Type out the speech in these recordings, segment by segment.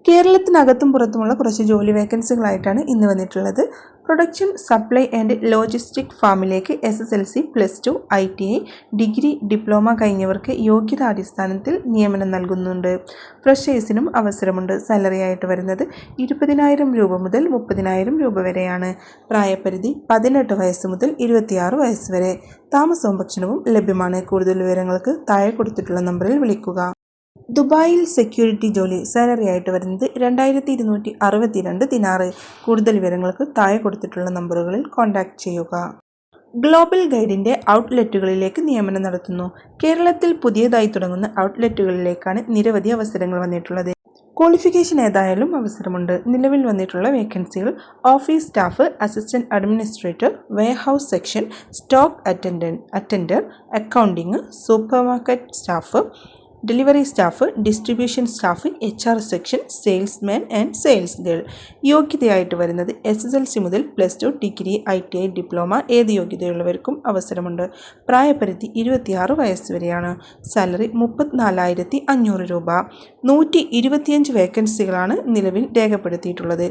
കേരളത്തിനകത്തും പുറത്തുമുള്ള കുറച്ച് ജോലി വേക്കൻസികളായിട്ടാണ് ഇന്ന് വന്നിട്ടുള്ളത്. പ്രൊഡക്ഷൻ, സപ്ലൈ ആൻഡ് ലോജിസ്റ്റിക് ഫാമിലേക്ക് SSLC, +2, ITI, ഡിഗ്രി, ഡിപ്ലോമ കഴിഞ്ഞവർക്ക് യോഗ്യതാടിസ്ഥാനത്തിൽ നിയമനം നൽകുന്നുണ്ട്. ഫ്രഷേഴ്സിനും അവസരമുണ്ട്. സാലറി ആയിട്ട് വരുന്നത് 20,000 രൂപ മുതൽ 30,000 രൂപ വരെയാണ്. പ്രായപരിധി 18 വയസ്സ് മുതൽ 26 വയസ്സ് വരെ. താമസവും ഭക്ഷണവും ലഭ്യമാണ്. കൂടുതൽ വിവരങ്ങൾക്ക് താഴെ കൊടുത്തിട്ടുള്ള നമ്പറിൽ വിളിക്കുക. ദുബായിൽ സെക്യൂരിറ്റി ജോലി. സാലറി ആയിട്ട് വരുന്നത് 2,262 ദിനാറ്. കൂടുതൽ വിവരങ്ങൾക്ക് താഴെ കൊടുത്തിട്ടുള്ള നമ്പറുകളിൽ കോൺടാക്ട് ചെയ്യുക. ഗ്ലോബൽ ഗൈഡിൻ്റെ ഔട്ട്ലെറ്റുകളിലേക്ക് നിയമനം നടത്തുന്നു. കേരളത്തിൽ പുതിയതായി തുടങ്ങുന്ന ഔട്ട്ലെറ്റുകളിലേക്കാണ് നിരവധി അവസരങ്ങൾ വന്നിട്ടുള്ളത്. ക്വാളിഫിക്കേഷൻ ഏതായാലും അവസരമുണ്ട്. നിലവിൽ വന്നിട്ടുള്ള വേക്കൻസികൾ: office staff, assistant administrator, warehouse section, stock attender, accounting, supermarket staff, delivery staff, distribution staff, HR section, salesman and sales girl. യോഗ്യതയായിട്ട് വരുന്നത് SSLC മുതൽ +2, ഡിഗ്രി, ITI, ഡിപ്ലോമ ഏത് യോഗ്യതയുള്ളവർക്കും അവസരമുണ്ട്. പ്രായപരിധി 26 വയസ്സ് വരെയാണ്. സാലറി 34,500 രൂപ. 125 വേക്കൻസികളാണ് നിലവിൽ രേഖപ്പെടുത്തിയിട്ടുള്ളത്.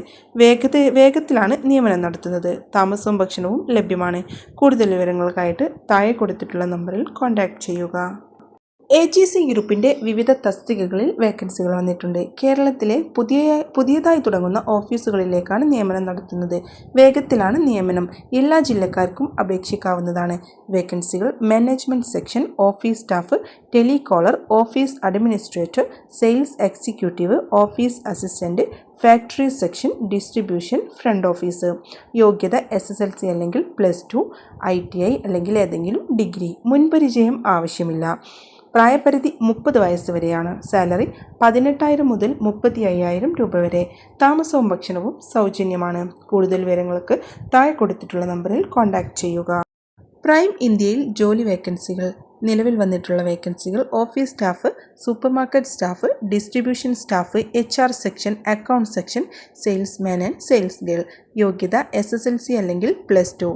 വേഗത്തിലാണ് നിയമനം നടത്തുന്നത്. താമസവും ഭക്ഷണവും ലഭ്യമാണ്. കൂടുതൽ വിവരങ്ങൾക്കായിട്ട് താഴെ കൊടുത്തിട്ടുള്ള നമ്പറിൽ കോൺടാക്ട് ചെയ്യുക. AGC ഗ്രൂപ്പിൻ്റെ വിവിധ തസ്തികകളിൽ വേക്കൻസികൾ വന്നിട്ടുണ്ട്. കേരളത്തിലെ പുതിയതായി തുടങ്ങുന്ന ഓഫീസുകളിലേക്കാണ് നിയമനം നടത്തുന്നത്. വേഗത്തിലാണ് നിയമനം. എല്ലാ ജില്ലക്കാർക്കും അപേക്ഷിക്കാവുന്നതാണ്. വേക്കൻസികൾ: management section, office staff, telecaller, office administrator, sales executive, office assistant, factory section, distribution, front office. യോഗ്യത SSLC അല്ലെങ്കിൽ +2, ITI അല്ലെങ്കിൽ ഏതെങ്കിലും ഡിഗ്രി. മുൻപരിചയം ആവശ്യമില്ല. പ്രായപരിധി 30 വയസ്സ് വരെയാണ്. സാലറി 18,000 മുതൽ 35,000 രൂപ വരെ. താമസവും ഭക്ഷണവും സൗജന്യമാണ്. കൂടുതൽ വിവരങ്ങൾക്ക് താഴെ കൊടുത്തിട്ടുള്ള നമ്പറിൽ കോൺടാക്ട് ചെയ്യുക. പ്രൈം ഇന്ത്യയിൽ ജോലി വേക്കൻസികൾ. നിലവിൽ വന്നിട്ടുള്ള വേക്കൻസികൾ: office staff, supermarket staff, distribution staff, HR section, account section, salesman and sales girl. യോഗ്യത SSLC അല്ലെങ്കിൽ +2.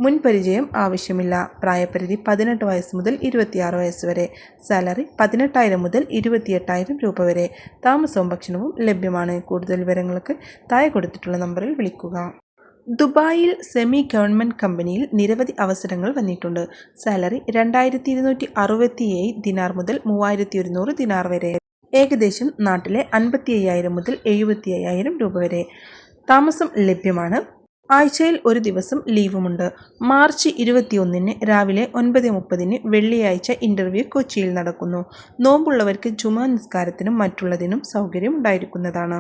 മുൻപരിചയം ആവശ്യമില്ല. പ്രായപരിധി 18 വയസ്സ് മുതൽ 26 വയസ്സ് വരെ. സാലറി 18,000 മുതൽ 28,000 രൂപ വരെ. താമസവും ഭക്ഷണവും ലഭ്യമാണ്. കൂടുതൽ വിവരങ്ങൾക്ക് താഴെ കൊടുത്തിട്ടുള്ള നമ്പറിൽ വിളിക്കുക. ദുബായിൽ സെമി ഗവൺമെൻറ് കമ്പനിയിൽ നിരവധി അവസരങ്ങൾ വന്നിട്ടുണ്ട്. സാലറി 2,267 ദിനാർ മുതൽ 3,100 ദിനാർ വരെ. ഏകദേശം നാട്ടിലെ 55,000 മുതൽ 75,000 രൂപ വരെ. താമസം ലഭ്യമാണ്. ആഴ്ചയിൽ ഒരു ദിവസം ലീവുമുണ്ട്. മാർച്ച് 21 രാവിലെ 9:30 വെള്ളിയാഴ്ച ഇൻ്റർവ്യൂ കൊച്ചിയിൽ നടക്കുന്നു. നോമ്പുള്ളവർക്ക് ജുമാ നിസ്കാരത്തിനും മറ്റുള്ളതിനും സൗകര്യം ഉണ്ടായിരിക്കുന്നതാണ്.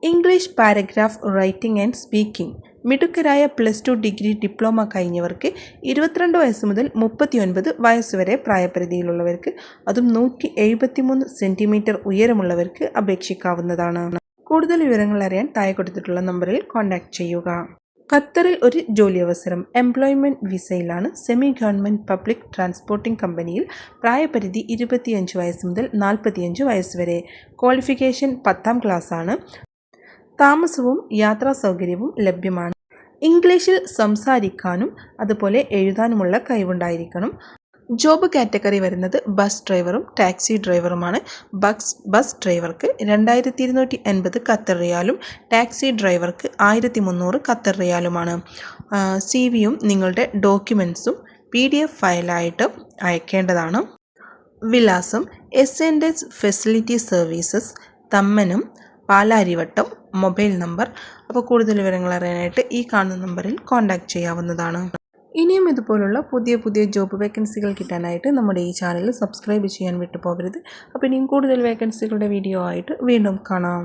English paragraph writing and speaking. മിടുക്കരായ +2, ഡിഗ്രി, ഡിപ്ലോമ കഴിഞ്ഞവർക്ക് 22 വയസ്സ് മുതൽ 39 വയസ്സ് വരെ പ്രായപരിധിയിലുള്ളവർക്ക്, അതും 173 സെൻറ്റിമീറ്റർ ഉയരമുള്ളവർക്ക് അപേക്ഷിക്കാവുന്നതാണ്. കൂടുതൽ വിവരങ്ങൾ അറിയാൻ താഴെ കൊടുത്തിട്ടുള്ള നമ്പറിൽ കോൺടാക്ട് ചെയ്യുക. ഖത്തറിൽ ഒരു ജോലി അവസരം. എംപ്ലോയ്മെൻറ്റ് വിസയിലാണ്. സെമി ഗവൺമെൻറ് പബ്ലിക് ട്രാൻസ്പോർട്ടിംഗ് കമ്പനിയിൽ. പ്രായപരിധി 25 വയസ്സ് മുതൽ 45 വയസ്സ് വരെ. ക്വാളിഫിക്കേഷൻ 10ാം ക്ലാസ്സാണ്. താമസവും യാത്രാ സൗകര്യവും ലഭ്യമാണ്. ഇംഗ്ലീഷിൽ സംസാരിക്കാനും അതുപോലെ എഴുതാനുമുള്ള കഴിവുണ്ടായിരിക്കണം. ജോബ് കാറ്റഗറി വരുന്നത് ബസ് ഡ്രൈവറും ടാക്സി ഡ്രൈവറുമാണ്. ബസ് ഡ്രൈവർക്ക് 2,280 ഖത്തർ റിയാലും ടാക്സി ഡ്രൈവർക്ക് 1,300 ഖത്തർ റിയാലുമാണ്. CV-യും നിങ്ങളുടെ ഡോക്യുമെൻറ്റ്സും PDF ഫയലായിട്ട് അയക്കേണ്ടതാണ്. വിലാസം: S&S facility services, Thammanam, Palarivattom. Mobile number. അപ്പോൾ കൂടുതൽ വിവരങ്ങൾ അറിയാനായിട്ട് ഈ കാണുന്ന നമ്പറിൽ കോൺടാക്ട് ചെയ്യാവുന്നതാണ്. ഇനിയും ഇതുപോലുള്ള പുതിയ ജോബ് വേക്കൻസികൾ കിട്ടാനായിട്ട് നമ്മുടെ ഈ ചാനൽ സബ്സ്ക്രൈബ് ചെയ്യാൻ വിട്ടുപോകരുത്. അപ്പോൾ ഇനിയും കൂടുതൽ വേക്കൻസികളുടെ വീഡിയോ ആയിട്ട് വീണ്ടും കാണാം.